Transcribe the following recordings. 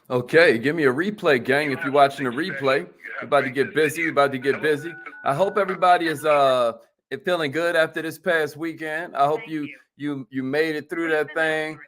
Okay, give me a replay, gang. You If you're have watching something a to say. replay, You we're have about to great get busy. We're video. about to get busy. I hope everybody is feeling good after this past weekend. I hope you made it through that thing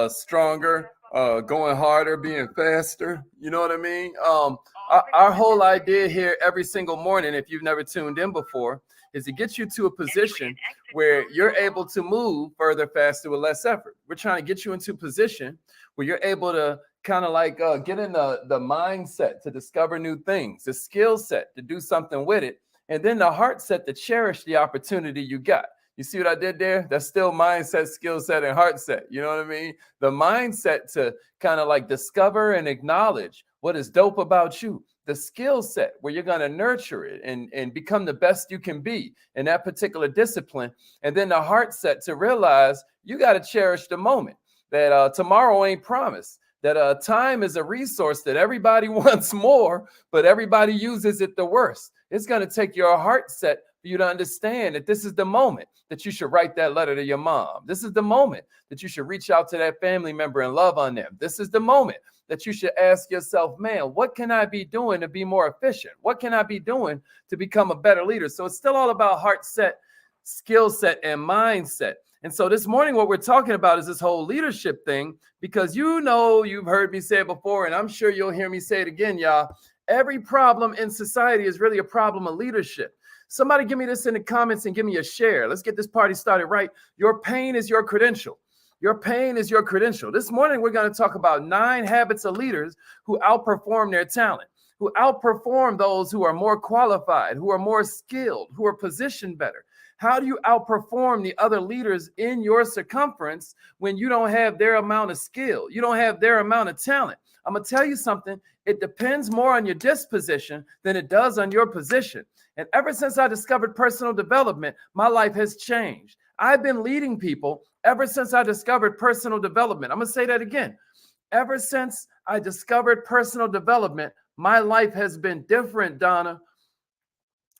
stronger, going harder, being faster. You know what I mean? Our whole idea here every single morning, if you've never tuned in before, is to get you to a position where you're able to move further, faster with less effort. We're trying to get you into a position where you're able to kind of like get in the mindset to discover new things, the skill set to do something with it, and then the heart set to cherish the opportunity you got. You see what I did there? That's still mindset, skill set, and heart set. You know what I mean? The mindset to kind of like discover and acknowledge what is dope about you. The skill set where you're going to nurture it and become the best you can be in that particular discipline. And then the heart set to realize you got to cherish the moment, that tomorrow ain't promised, that time is a resource that everybody wants more, but everybody uses it the worst. It's going to take your heart set for you to understand that this is the moment that you should write that letter to your mom. This is the moment that you should reach out to that family member and love on them. This is the moment that you should ask yourself, man, what can I be doing to be more efficient? What can I be doing to become a better leader? So it's still all about heart set, skill set, and mindset. And so this morning, what we're talking about is this whole leadership thing, because you've heard me say it before, and I'm sure you'll hear me say it again, y'all. Every problem in society is really a problem of leadership. Somebody give me this in the comments and give me a share. Let's get this party started right. Your pain is your credential. Your pain is your credential. This morning, we're going to talk about 9 habits of leaders who outperform their talent, who outperform those who are more qualified, who are more skilled, who are positioned better. How do you outperform the other leaders in your circumference when you don't have their amount of skill? You don't have their amount of talent. I'm going to tell you something. It depends more on your disposition than it does on your position. And ever since I discovered personal development, my life has changed. I've been leading people ever since I discovered personal development. I'm going to say that again. Ever since I discovered personal development, my life has been different, Donna,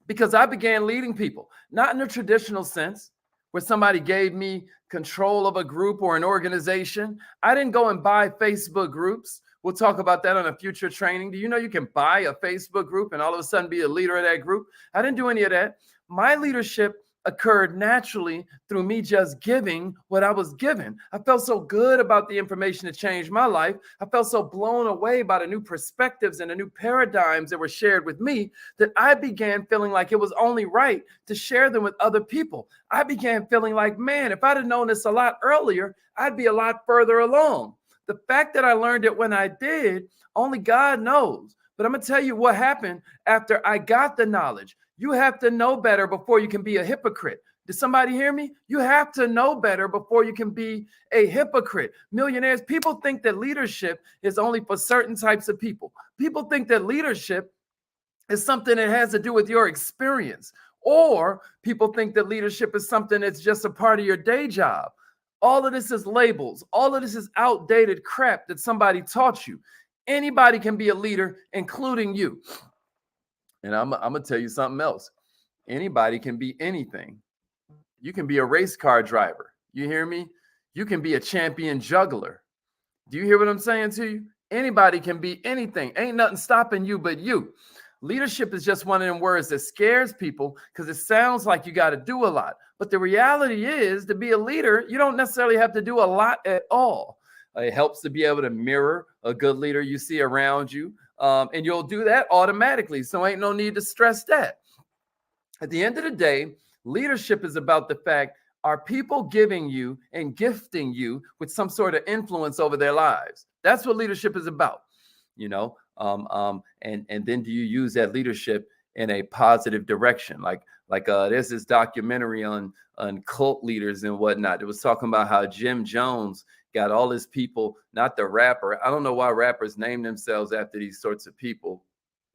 because I began leading people, not in a traditional sense where somebody gave me control of a group or an organization. I didn't go and buy Facebook groups. We'll talk about that on a future training. Do you know you can buy a Facebook group and all of a sudden be a leader of that group? I didn't do any of that. My leadership occurred naturally through me just giving what I was given. I felt so good about the information that changed my life. I felt so blown away by the new perspectives and the new paradigms that were shared with me that I began feeling like it was only right to share them with other people. I began feeling like, man, if I'd have known this a lot earlier, I'd be a lot further along. The fact that I learned it when I did, only God knows. But I'm going to tell you what happened after I got the knowledge. You have to know better before you can be a hypocrite. Did somebody hear me? You have to know better before you can be a hypocrite. Millionaires, people think that leadership is only for certain types of people. People think that leadership is something that has to do with your experience, or people think that leadership is something that's just a part of your day job. All of this is labels. All of this is outdated crap that somebody taught you. Anybody can be a leader, including you. And I'm going to tell you something else. Anybody can be anything. You can be a race car driver. You hear me? You can be a champion juggler. Do you hear what I'm saying to you? Anybody can be anything. Ain't nothing stopping you but you. Leadership is just one of them words that scares people because it sounds like you got to do a lot. But the reality is, to be a leader, you don't necessarily have to do a lot at all. It helps to be able to mirror a good leader you see around you. And you'll do that automatically. So ain't no need to stress that. At the end of the day, leadership is about the fact, are people giving you and gifting you with some sort of influence over their lives? That's what leadership is about, you know. And then do you use that leadership in a positive direction? There's this documentary on cult leaders and whatnot. It was talking about how Jim Jones got all his people, not the rapper. I don't know why rappers name themselves after these sorts of people.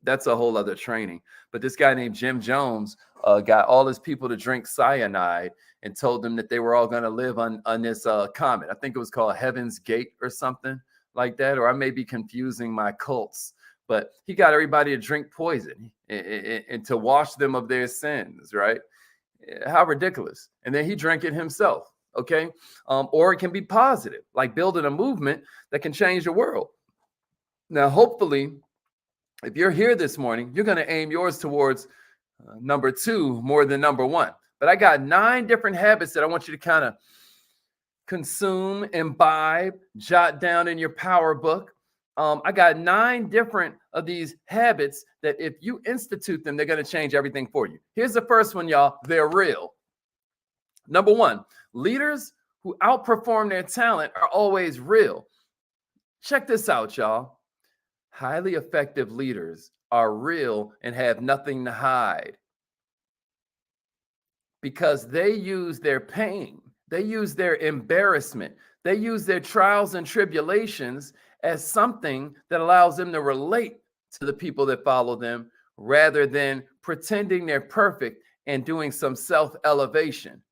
That's a whole other training. But this guy named Jim Jones got all his people to drink cyanide and told them that they were all going to live on this comet. I think it was called Heaven's Gate or something like that. Or I may be confusing my cults. But he got everybody to drink poison and to wash them of their sins, right? How ridiculous. And then he drank it himself, okay? Or it can be positive, like building a movement that can change the world. Now, hopefully, if you're here this morning, you're going to aim yours towards number 2 more than number 1. But I got 9 different habits that I want you to kind of consume, imbibe, jot down in your power book. I got 9 different of these habits that if you institute them, they're going to change everything for you. Here's the first one, y'all. They're real. Number 1, leaders who outperform their talent are always real. Check this out, y'all. Highly effective leaders are real and have nothing to hide because they use their pain, they use their embarrassment, they use their trials and tribulations as something that allows them to relate to the people that follow them rather than pretending they're perfect and doing some self-elevation.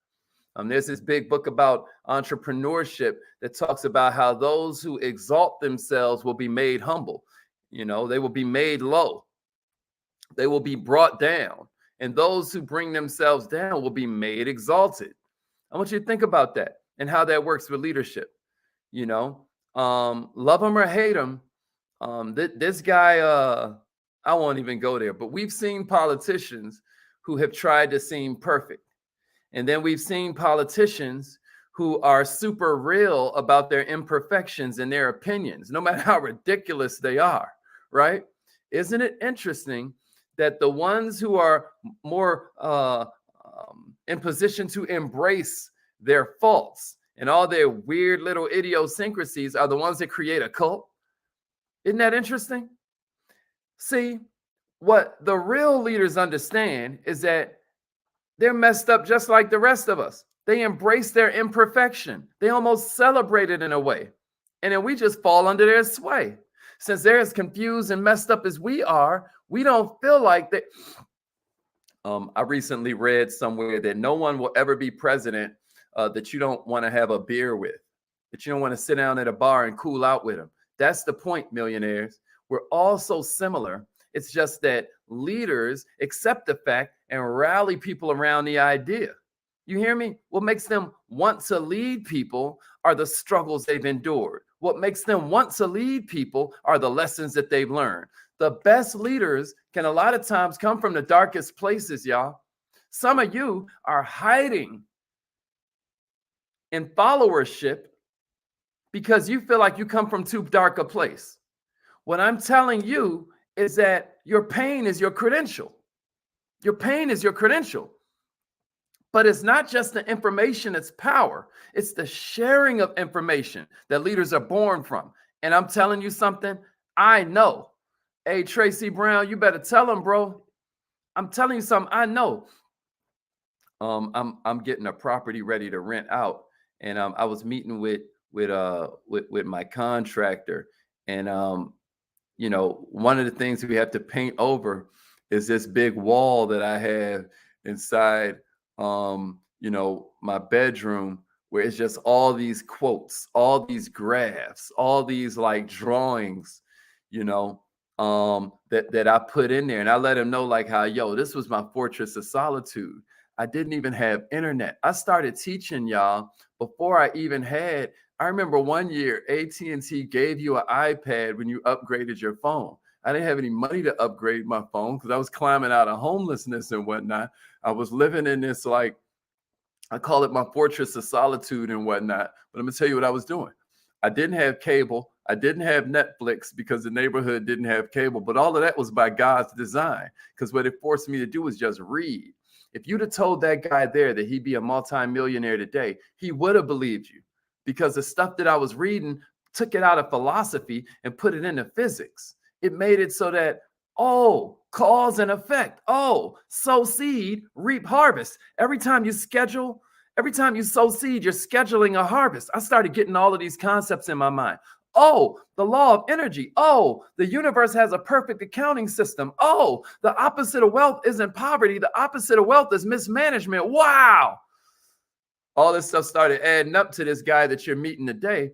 There's this big book about entrepreneurship that talks about how those who exalt themselves will be made humble. You know, they will be made low. They will be brought down. And those who bring themselves down will be made exalted. I want you to think about that and how that works with leadership. You know, love them or hate them. This guy, I won't even go there, but we've seen politicians who have tried to seem perfect. And then we've seen politicians who are super real about their imperfections and their opinions, no matter how ridiculous they are, right? Isn't it interesting that the ones who are more in position to embrace their faults and all their weird little idiosyncrasies are the ones that create a cult? Isn't that interesting? See, what the real leaders understand is that they're messed up just like the rest of us. They embrace their imperfection. They almost celebrate it in a way. And then we just fall under their sway. Since they're as confused and messed up as we are, we don't feel like that. I recently read somewhere that no one will ever be president that you don't want to have a beer with, that you don't want to sit down at a bar and cool out with them. That's the point, millionaires. We're all so similar. It's just that leaders accept the fact and rally people around the idea. You hear me? What makes them want to lead people are the struggles they've endured. What makes them want to lead people are the lessons that they've learned. The best leaders can a lot of times come from the darkest places, y'all. Some of you are hiding in followership because you feel like you come from too dark a place. What I'm telling you is that your pain is your credential. Your pain is your credential. But it's not just the information, it's power. It's the sharing of information that leaders are born from. And I'm telling you something, I know. Hey, Tracy Brown, you better tell him, bro. I'm telling you something, I know. I'm getting a property ready to rent out. And I was meeting with my contractor. And you know, one of the things we have to paint over is this big wall that I have inside, you know, my bedroom, where it's just all these quotes, all these graphs, all these like drawings, you know, that I put in there. And I let him know like how, yo, this was my fortress of solitude. I didn't even have internet. I started teaching y'all before I even had. I remember one year AT&T gave you an iPad when you upgraded your phone. I didn't have any money to upgrade my phone because I was climbing out of homelessness and whatnot. I was living in this, like, I call it my fortress of solitude and whatnot. But I'm gonna tell you what I was doing. I didn't have cable. I didn't have Netflix because the neighborhood didn't have cable. But all of that was by God's design, because what it forced me to do was just read. If you'd have told that guy there that he'd be a multimillionaire today, he would have believed you, because the stuff that I was reading took it out of philosophy and put it into physics. It made it so that, oh, cause and effect. Oh, sow seed, reap harvest. Every time you sow seed, you're scheduling a harvest. I started getting all of these concepts in my mind. Oh, the law of energy. Oh, the universe has a perfect accounting system. Oh, the opposite of wealth isn't poverty. The opposite of wealth is mismanagement. Wow. All this stuff started adding up to this guy that you're meeting today.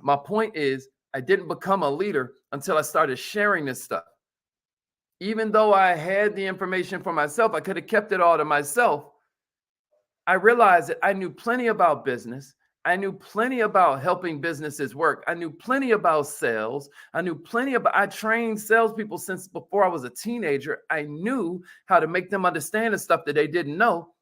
My point is, I didn't become a leader until I started sharing this stuff. Even though I had the information for myself, I could have kept it all to myself. I realized that I knew plenty about business. I knew plenty about helping businesses work. I knew plenty about sales. I trained salespeople since before I was a teenager. I knew how to make them understand the stuff that they didn't know.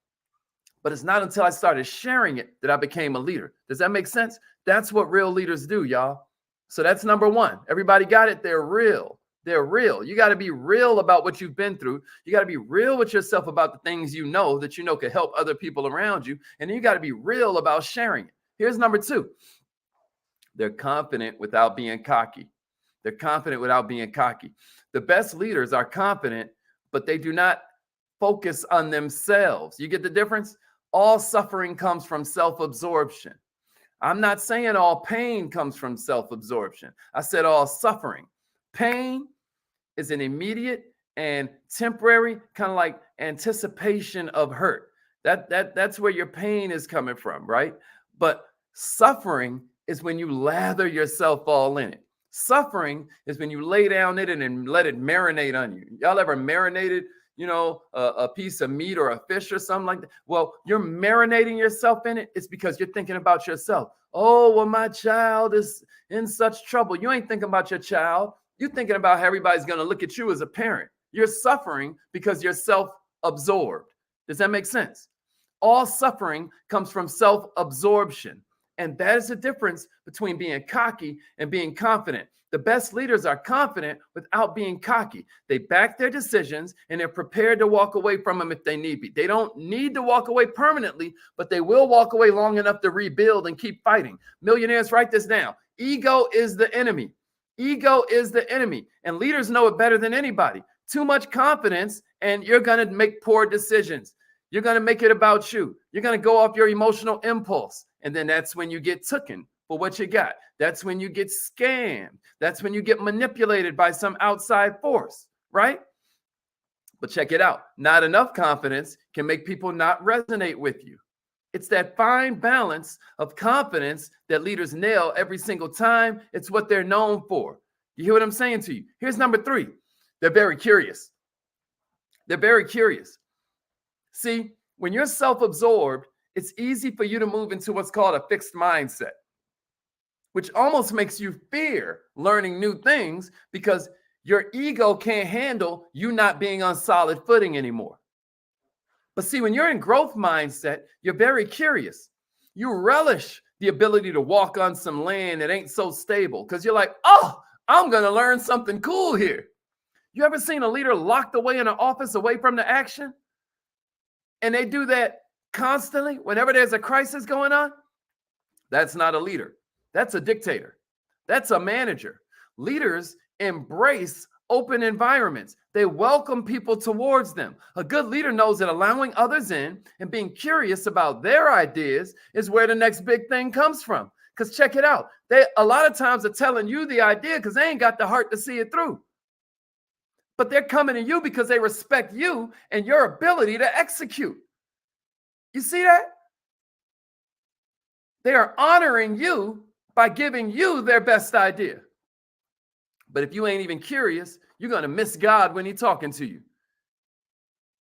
But it's not until I started sharing it that I became a leader. Does that make sense? That's what real leaders do, y'all. So that's number one. Everybody got it? They're real. They're real. You got to be real about what you've been through. You got to be real with yourself about the things you know that you know can help other people around you. And then you got to be real about sharing it. Here's number two. They're confident without being cocky. They're confident without being cocky. The best leaders are confident, but they do not focus on themselves. You get the difference? All suffering comes from self-absorption. I'm not saying all pain comes from self-absorption. I said all suffering. Pain is an immediate and temporary kind of like anticipation of hurt. That's where your pain is coming from, right? But suffering is when you lather yourself all in it. Suffering is when you lay down in it and let it marinate on you. Y'all ever marinated, a piece of meat or a fish or something like that? Well, you're marinating yourself in it. It's because you're thinking about yourself. Oh, well, my child is in such trouble. You ain't thinking about your child. You're thinking about how everybody's going to look at you as a parent. You're suffering because you're self-absorbed. Does that make sense? All suffering comes from self-absorption. And that is the difference between being cocky and being confident. The best leaders are confident without being cocky. They back their decisions and they're prepared to walk away from them if they need be. They don't need to walk away permanently, but they will walk away long enough to rebuild and keep fighting. Millionaires, write this down. Ego is the enemy. Ego is the enemy. And leaders know it better than anybody. Too much confidence and you're going to make poor decisions. You're going to make it about you. You're going to go off your emotional impulse. And then that's when you get taken for what you got. That's when you get scammed. That's when you get manipulated by some outside force, right? But check it out. Not enough confidence can make people not resonate with you. It's that fine balance of confidence that leaders nail every single time. It's what they're known for. You hear what I'm saying to you? Here's number three. They're very curious. They're very curious. See, when you're self-absorbed, it's easy for you to move into what's called a fixed mindset, which almost makes you fear learning new things because your ego can't handle you not being on solid footing anymore. But see, when you're in growth mindset, you're very curious. You relish the ability to walk on some land that ain't so stable because you're like, oh, I'm going to learn something cool here. You ever seen a leader locked away in an office away from the action? And they do that constantly whenever there's a crisis going on? That's not a leader. That's a dictator. That's a manager. Leaders embrace open environments. They welcome people towards them. A good leader knows that allowing others in and being curious about their ideas is where the next big thing comes from. Because check it out. They a lot of times are telling you the idea because they ain't got the heart to see it through. But they're coming to you because they respect you and your ability to execute. You see that? They are honoring you by giving you their best idea. But if you ain't even curious, you're going to miss God when he's talking to you.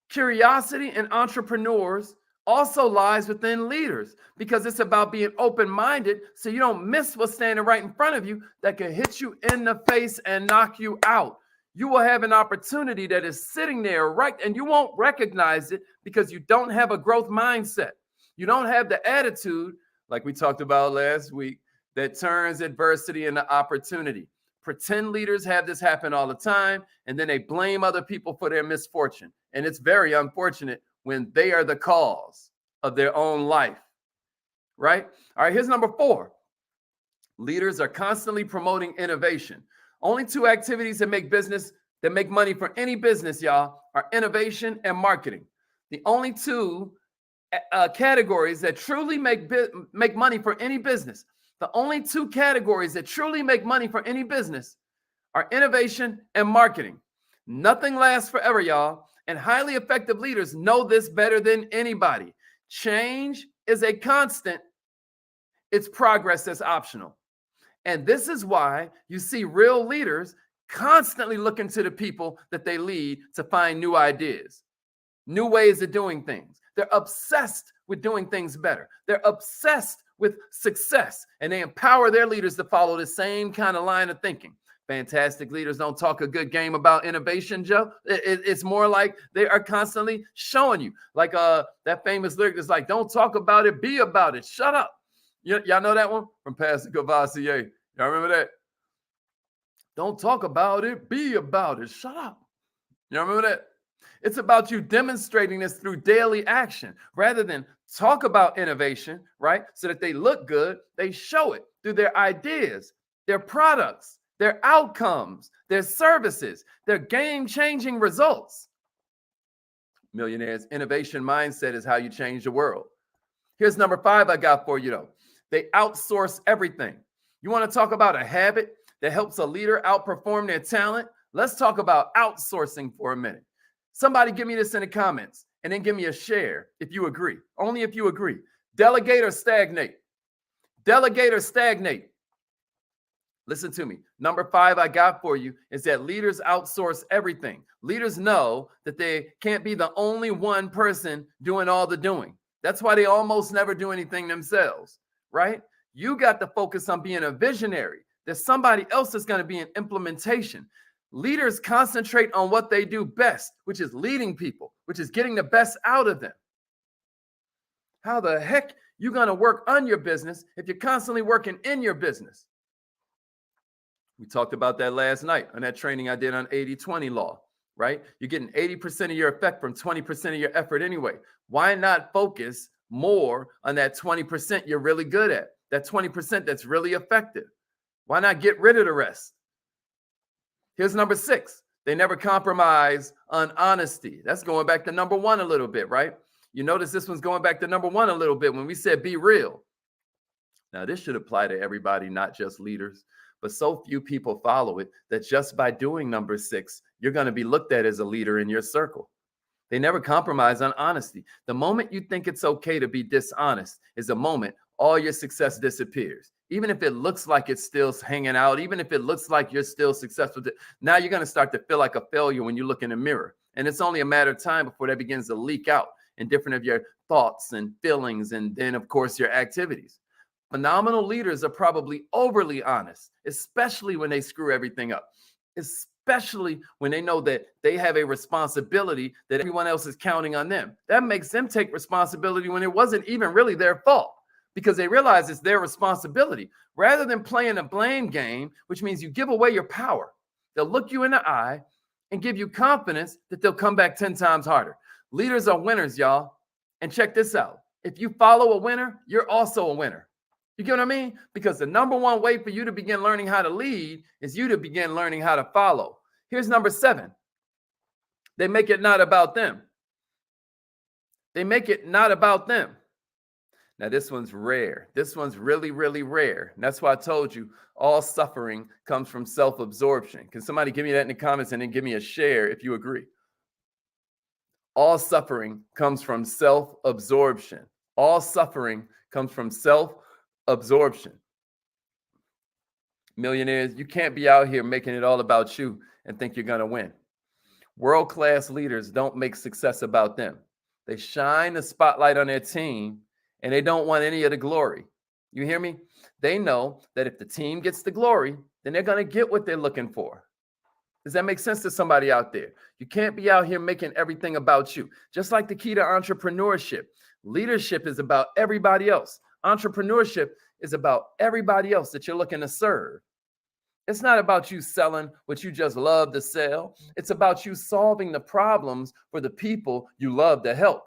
Curiosity in entrepreneurs also lies within leaders because it's about being open-minded so you don't miss what's standing right in front of you that can hit you in the face and knock you out. You will have an opportunity that is sitting there right, and you won't recognize it because you don't have a growth mindset. You don't have the attitude, like we talked about last week, that turns adversity into opportunity. Pretend leaders have this happen all the time, and then they blame other people for their misfortune. And it's very unfortunate when they are the cause of their own life, right? All right, here's number 4. Leaders are constantly promoting innovation. Only 2 activities that make money for any business, y'all, are innovation and marketing. The only 2 categories that truly make money for any business. The only 2 categories that truly make money for any business are innovation and marketing. Nothing lasts forever, y'all. And highly effective leaders know this better than anybody. Change is a constant. It's progress that's optional. And this is why you see real leaders constantly looking to the people that they lead to find new ideas, new ways of doing things. They're obsessed with doing things better. They're obsessed with success, and they empower their leaders to follow the same kind of line of thinking. Fantastic leaders don't talk a good game about innovation, Joe. It's more like they are constantly showing you. Like that famous lyric is like, don't talk about it, be about it. Shut up. Y'all know that one from Pastor Cavassier. Y'all remember that? Don't talk about it, be about it. Shut up. You remember that? It's about you demonstrating this through daily action rather than talk about innovation, right? So that they look good, they show it through their ideas, their products, their outcomes, their services, their game-changing results. Millionaires, innovation mindset is how you change the world. Here's number 5 I got for you, though. They outsource everything. You want to talk about a habit that helps a leader outperform their talent? Let's talk about outsourcing for a minute. Somebody give me this in the comments and then give me a share if you agree. Only if you agree. Delegate or stagnate? Delegate or stagnate? Listen to me. Number 5 I got for you is that leaders outsource everything. Leaders know that they can't be the only one person doing all the doing. That's why they almost never do anything themselves, right? You got to focus on being a visionary. There's somebody else that's going to be in implementation. Leaders concentrate on what they do best, which is leading people, which is getting the best out of them. How the heck you going to work on your business if you're constantly working in your business? We talked about that last night on that training I did on 80-20 law, right? You're getting 80% of your effect from 20% of your effort anyway. Why not focus more on that 20% you're really good at, that 20% that's really effective? Why not get rid of the rest? Here's number 6. They never compromise on honesty. That's going back to number 1 a little bit, right? You notice this one's going back to number 1 a little bit when we said be real. Now, this should apply to everybody, not just leaders, but so few people follow it that just by doing number 6, you're going to be looked at as a leader in your circle. They never compromise on honesty. The moment you think it's okay to be dishonest is the moment all your success disappears. Even if it looks like it's still hanging out, even if it looks like you're still successful, now you're going to start to feel like a failure when you look in the mirror. And it's only a matter of time before that begins to leak out in different of your thoughts and feelings, and then, of course, your activities. Phenomenal leaders are probably overly honest, especially when they screw everything up, especially when they know that they have a responsibility that everyone else is counting on them. That makes them take responsibility when it wasn't even really their fault, because they realize it's their responsibility. Rather than playing a blame game, which means you give away your power, they'll look you in the eye and give you confidence that they'll come back 10 times harder. Leaders are winners, y'all. And check this out. If you follow a winner, you're also a winner. You get what I mean? Because the number 1 way for you to begin learning how to lead is you to begin learning how to follow. Here's number 7. They make it not about them. They make it not about them. Now, this one's rare. This one's really, really rare. And that's why I told you all suffering comes from self-absorption. Can somebody give me that in the comments and then give me a share if you agree? All suffering comes from self-absorption. All suffering comes from self-absorption. Millionaires, you can't be out here making it all about you and think you're going to win. World-class leaders don't make success about them. They shine the spotlight on their team, and they don't want any of the glory. You hear me? They know that if the team gets the glory, then they're going to get what they're looking for. Does that make sense to somebody out there? You can't be out here making everything about you. Just like the key to entrepreneurship. Leadership is about everybody else. Entrepreneurship is about everybody else that you're looking to serve. It's not about you selling what you just love to sell. It's about you solving the problems for the people you love to help.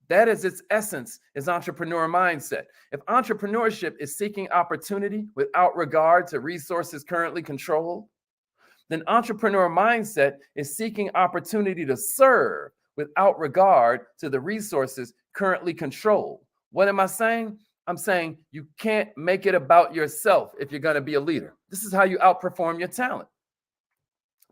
That is its essence, is entrepreneur mindset. If entrepreneurship is seeking opportunity without regard to resources currently controlled, then entrepreneur mindset is seeking opportunity to serve without regard to the resources currently controlled. What am I saying? I'm saying you can't make it about yourself if you're going to be a leader. This is how you outperform your talent.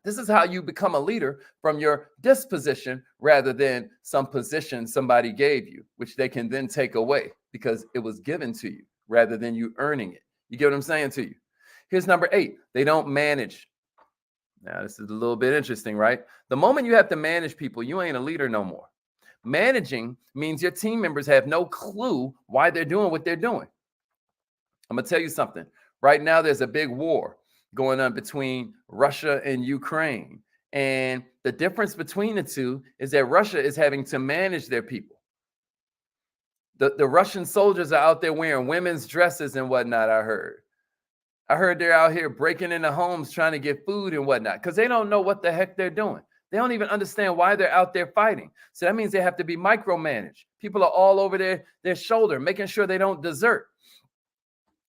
This is how you become a leader from your disposition rather than some position somebody gave you, which they can then take away because it was given to you rather than you earning it. You get what I'm saying to you? Here's number 8. They don't manage. Now, this is a little bit interesting, right? The moment you have to manage people, you ain't a leader no more. Managing means your team members have no clue why they're doing what they're doing. I'm gonna tell you something. Right now, there's a big war going on between Russia and Ukraine. And the difference between the two is that Russia is having to manage their people. The Russian soldiers are out there wearing women's dresses and whatnot, I heard. I heard they're out here breaking into homes trying to get food and whatnot because they don't know what the heck they're doing. They don't even understand why they're out there fighting. So that means they have to be micromanaged. People are all over their shoulder, making sure they don't desert.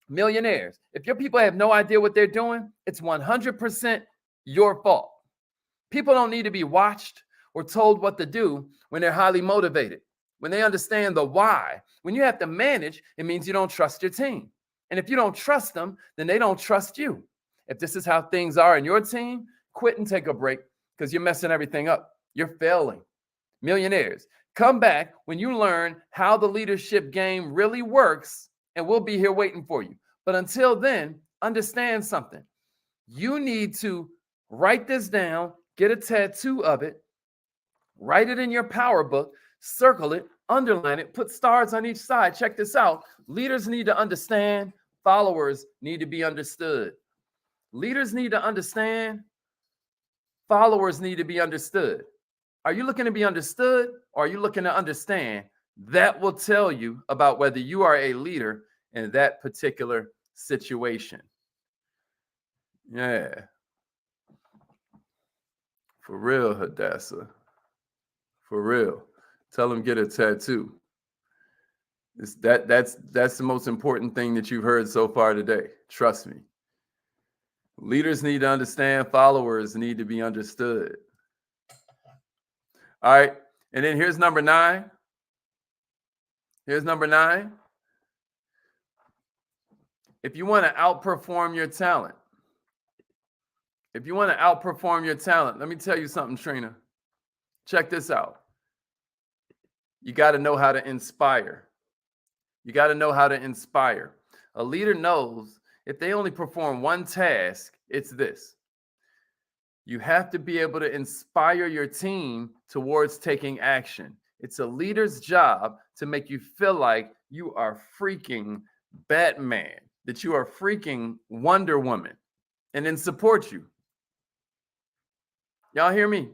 Millionaires, if your people have no idea what they're doing, it's 100% your fault. People don't need to be watched or told what to do when they're highly motivated. When they understand the why, when you have to manage, it means you don't trust your team. And if you don't trust them, then they don't trust you. If this is how things are in your team, quit and take a break because you're messing everything up. You're failing. Millionaires, come back when you learn how the leadership game really works, and we'll be here waiting for you. But until then, understand something. You need to write this down, get a tattoo of it, write it in your power book, circle it, underline it, put stars on each side. Check this out. Leaders need to understand. Followers need to be understood. Leaders need to understand. Followers need to be understood. Are you looking to be understood or are you looking to understand? That will tell you about whether you are a leader in that particular situation. Yeah. For real, Hadassah. For real. Tell them get a tattoo. That's the most important thing that you've heard so far today. Trust me. Leaders need to understand. Followers need to be understood. All right. And then here's number 9. Here's number 9. If you want to outperform your talent, let me tell you something, Trina. Check this out. You got to know how to inspire. A leader knows if they only perform one task, it's this. You have to be able to inspire your team towards taking action. It's a leader's job to make you feel like you are freaking Batman, that you are freaking Wonder Woman, and then support you. Y'all hear me?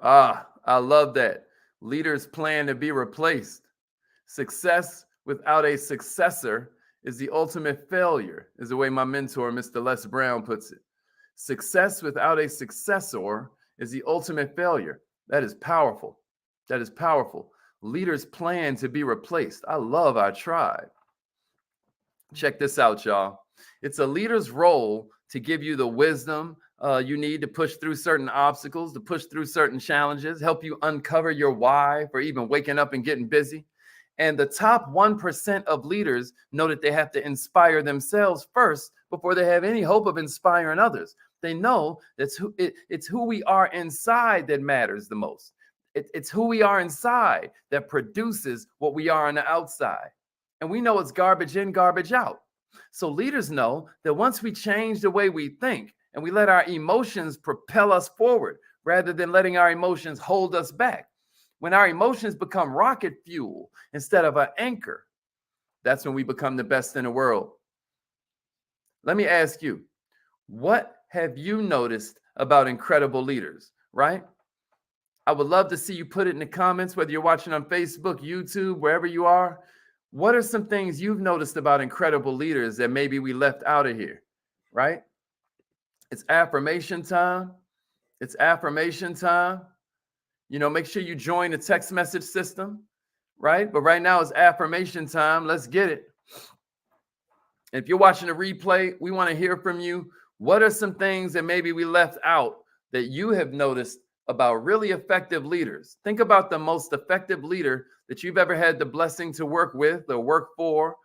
I love that. Leaders plan to be replaced. Success without a successor is the ultimate failure, is the way my mentor, Mr. Les Brown, puts it. Success without a successor is the ultimate failure. That is powerful. Leaders plan to be replaced. I love our tribe. Check this out, y'all. It's a leader's role to give you the wisdom you need to push through certain obstacles, to push through certain challenges, help you uncover your why for even waking up and getting busy. And the top 1% of leaders know that they have to inspire themselves first before they have any hope of inspiring others. They know it's who we are inside that matters the most. It's who we are inside that produces what we are on the outside. And we know it's garbage in, garbage out. So leaders know that once we change the way we think and we let our emotions propel us forward rather than letting our emotions hold us back, when our emotions become rocket fuel instead of an anchor, that's when we become the best in the world. Let me ask you, what have you noticed about incredible leaders, right? I would love to see you put it in the comments, whether you're watching on Facebook, YouTube, wherever you are. What are some things you've noticed about incredible leaders that maybe we left out of here, right? It's affirmation time. Make sure you join the text message system, right? But right now it's affirmation time. Let's get it. If you're watching the replay, we want to hear from you. What are some things that maybe we left out that you have noticed about really effective leaders? Think about the most effective leader that you've ever had the blessing to work with or work for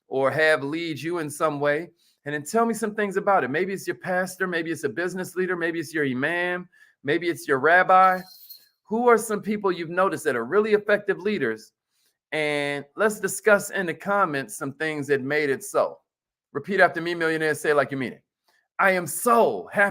or have lead you in some way. And then tell me some things about it. Maybe it's your pastor, maybe it's a business leader, maybe it's your imam, maybe it's your rabbi. Who are some people you've noticed that are really effective leaders? And let's discuss in the comments some things that made it so. Repeat after me, millionaires. Say it like you mean it. I am so happy